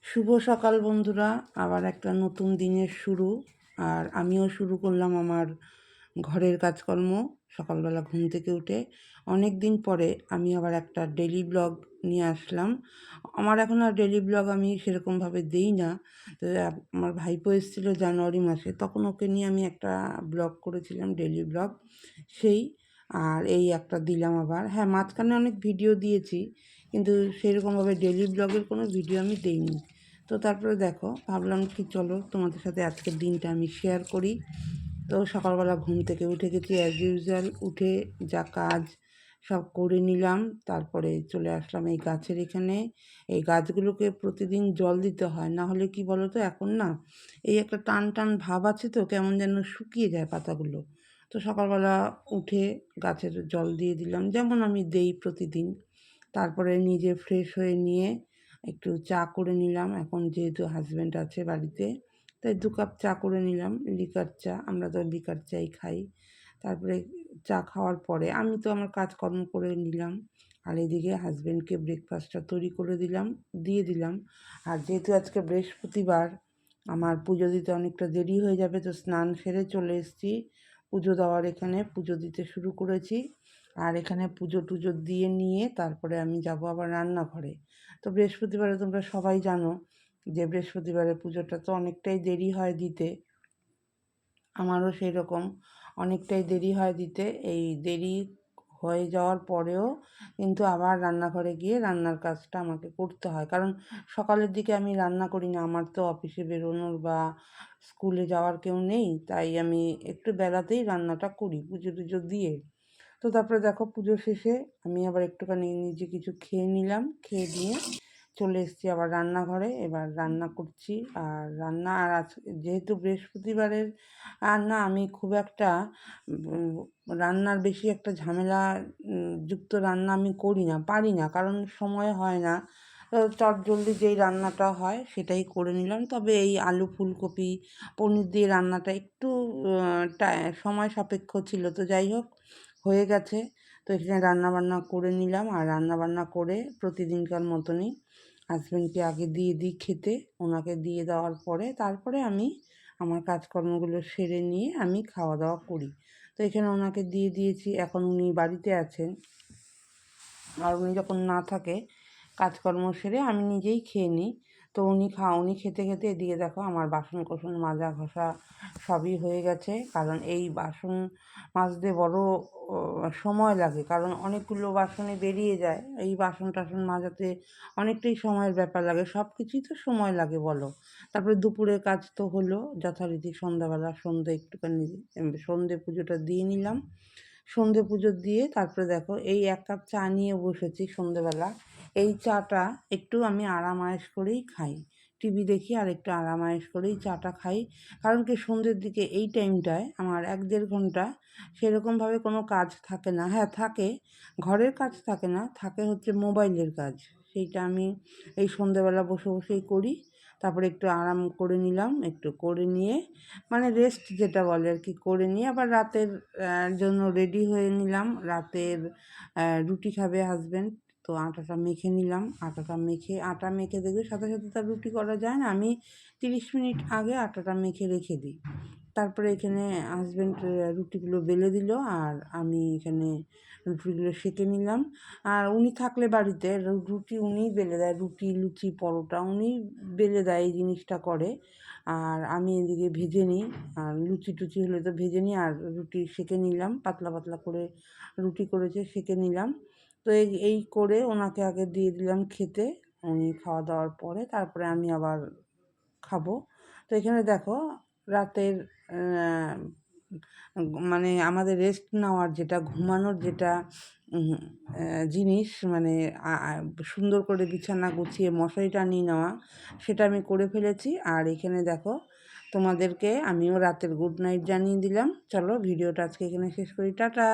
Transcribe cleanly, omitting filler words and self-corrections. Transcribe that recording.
শুভ সকাল বন্ধুরা, আবার একটা নতুন দিনের শুরু। আর আমিও শুরু করলাম আমার ঘরের কাজকর্ম। সকালবেলা ঘুম থেকে উঠে অনেক দিন পরে আমি আবার একটা ডেলি ব্লগ নিয়ে আসলাম। আমার এখন আর ডেলি ব্লগ আমি সেরকমভাবে দিই না। তো আমার ভাইপো এসেছিলো জানুয়ারি মাসে, তখন ওকে নিয়ে আমি একটা ব্লগ করেছিলাম, ডেলি ব্লগ সেই। আর এই একটা দিলাম আবার। হ্যাঁ, মাঝখানে অনেক ভিডিও দিয়েছি, কিন্তু সেরকমভাবে ডেলি ব্লগের কোনো ভিডিও আমি দিইনি। তো তারপরে দেখো, ভাবলাম কি চলো তোমাদের সাথে আজকের দিনটা আমি শেয়ার করি। তো সকালবেলা ঘুম থেকে উঠে গেছি অ্যাজ ইউজুয়াল, উঠে যা কাজ সব করে নিলাম। তারপরে চলে আসলাম এই গাছের এখানে। এই গাছগুলোকে প্রতিদিন জল দিতে হয়, না হলে কি বলো তো, এখন না এই একটা টান টান ভাব আছে, তো কেমন যেন শুকিয়ে যায় পাতাগুলো। তো সকালবেলা উঠে গাছের জল দিয়ে দিলাম, যেমন আমি দেই প্রতিদিন। তারপরে নিজে ফ্রেশ হয়ে নিয়ে একটু চা করে নিলাম। এখন যেহেতু হাজব্যান্ড আছে বাড়িতে, তাই 2 কাপ চা করে নিলাম, লিকার চা। আমরা তো লিকার চাই খাই। তারপরে চা খাওয়ার পরে আমি তো আমার কাজকর্ম করে নিলাম, আর এদিকে হাজব্যান্ডকে ব্রেকফাস্টটা তৈরি করে দিয়ে দিলাম। আর যেহেতু আজকে বৃহস্পতিবার, আমার পুজো দিতে অনেকটা দেরি হয়ে যাবে, তো স্নান সেরে চলে এসেছি পুজো দেওয়ার এখানে। পুজো দিতে শুরু করেছি, আর এখানে পুজো টুজো দিয়ে নিয়ে তারপরে আমি যাব আবার রান্নাঘরে। তো বৃহস্পতিবারে তোমরা সবাই জানো যে বৃহস্পতিবারে পুজোটা তো অনেকটাই দেরি হয় দিতে। আমারও সেই রকম অনেকটাই দেরি হয় দিতে। এই দেরি হয়ে যাওয়ার পরেও কিন্তু আবার রান্নাঘরে গিয়ে রান্নার কাজটা আমাকে করতে হয়, কারণ সকালের দিকে আমি রান্না করি না। আমার তো অফিসে বেরোনোর বা স্কুলে যাওয়ার কেউ নেই, তাই আমি একটু বেলাতেই রান্নাটা করি পুজো টুজো দিয়ে। তো তারপরে দেখো, পুজো শেষে আমি আবার একটুখানি নিজে কিছু খেয়ে নিলাম, খেয়ে দিয়ে চলে এসেছি আবার রান্নাঘরে। এবার রান্না করছি। আর রান্না, আর আজ যেহেতু বৃহস্পতিবারের রান্না, আমি খুব একটা উম, রান্নার বেশি একটা ঝামেলা যুক্ত রান্না আমি করি না, পারি না, কারণ সময় হয় না। চটজলদি যেই রান্নাটা হয় সেটাই করে নিলাম। তবে এই আলু ফুলকপি পনির দিয়ে রান্নাটা একটু সময় সাপেক্ষ ছিল, তো যাই হোক, হয়ে গেছে। তো এখানে রান্নাবান্না করে নিলাম, আর রান্নাবান্না করে প্রতিদিনকার মতনই হাজব্যান্ডকে আগে দিয়ে দিই খেতে। ওনাকে দিয়ে দেওয়ার পরে তারপরে আমি আমার কাজকর্মগুলো সেরে নিয়ে আমি খাওয়া দাওয়া করি। তো এখানে ওনাকে দিয়ে দিয়েছি, এখন উনি বাড়িতে আছেন। আর উনি যখন না থাকে, কাজকর্ম সেরে আমি নিজেই খেয়ে নিই। তো উনি খেতে খেতে এদিকে দেখো আমার বাসন কোসন মাজা ঘষা সবই হয়ে গেছে। কারণ এই বাসন মাজতে বড় সময় লাগে, কারণ অনেকগুলো বাসনে বেরিয়ে যায়। এই বাসন টাসন মাজাতে অনেকটাই সময়ের ব্যাপার লাগে, সব কিছুই তো সময় লাগে বলো। তারপরে দুপুরের কাজ তো হলো যথারীতি। সন্ধ্যাবেলা একটুখানি সন্ধে পুজোটা দিয়ে নিলাম। সন্ধে পুজো দিয়ে তারপরে দেখো এই 1 কাপ চা নিয়ে বসেছি সন্ধেবেলা। এই চাটা একটু আমি আরাম আয়েশ করেই খাই, টিভি দেখি আর একটু আরাম আয়েশ করেই চাটা খাই। কারণ কি, সন্ধ্যের দিকে এই টাইমটায় আমার 1-1.5 ঘন্টা সেরকমভাবে কোনো কাজ থাকে না। হ্যাঁ থাকে, ঘরের কাজ থাকে না, থাকে হচ্ছে মোবাইলের কাজ। সেইটা আমি এই সন্ধেবেলা বসে বসেই করি। তারপরে একটু আরাম করে নিলাম, একটু করে নিয়ে মানে রেস্ট যেটা বলে আর কি, করে নিয়ে আবার রাতের জন্য রেডি হয়ে নিলাম। রাতের রুটি খাবে হাজব্যান্ড, তো আটাটা মেখে নিলাম। আটা মেখে দেখবে সাথে সাথে তার রুটি করা যায় না, আমি 30 মিনিট আগে আটাটা মেখে রেখে দিই। তারপরে এখানে হাজব্যান্ড রুটিগুলো বেলে দিল, আর আমি এখানে রুটিগুলো সেঁকে নিলাম। আর উনি থাকলে বাড়িতে রুটি উনিই বেলে দেয়, রুটি লুচি পরোটা উনিই বেলে দেয়, এই জিনিসটা করে। আর আমি এদিকে ভেজে নিই, আর লুচি টুচি হলে তো ভেজে নিই, আর রুটি সেঁকে নিলাম, পাতলা পাতলা করে রুটি করেছে সেঁকে নিলাম। তো এই করে ওনাকে আগে দিয়ে দিলাম খেতে। উনি খাওয়া দাওয়ার পরে তারপরে আমি আবার খাবো। তো এখানে দেখো, রাতের মানে আমাদের রেস্ট নেওয়ার যেটা, ঘুমানোর যেটা জিনিস, মানে সুন্দর করে বিছানা গুছিয়ে মশারি টানিয়ে নেওয়া, সেটা আমি করে ফেলেছি। আর এখানে দেখো, তোমাদেরকে আমিও রাতের গুড নাইট জানিয়ে দিলাম। চলো ভিডিওটা আজকে এখানে শেষ করি, টাটা।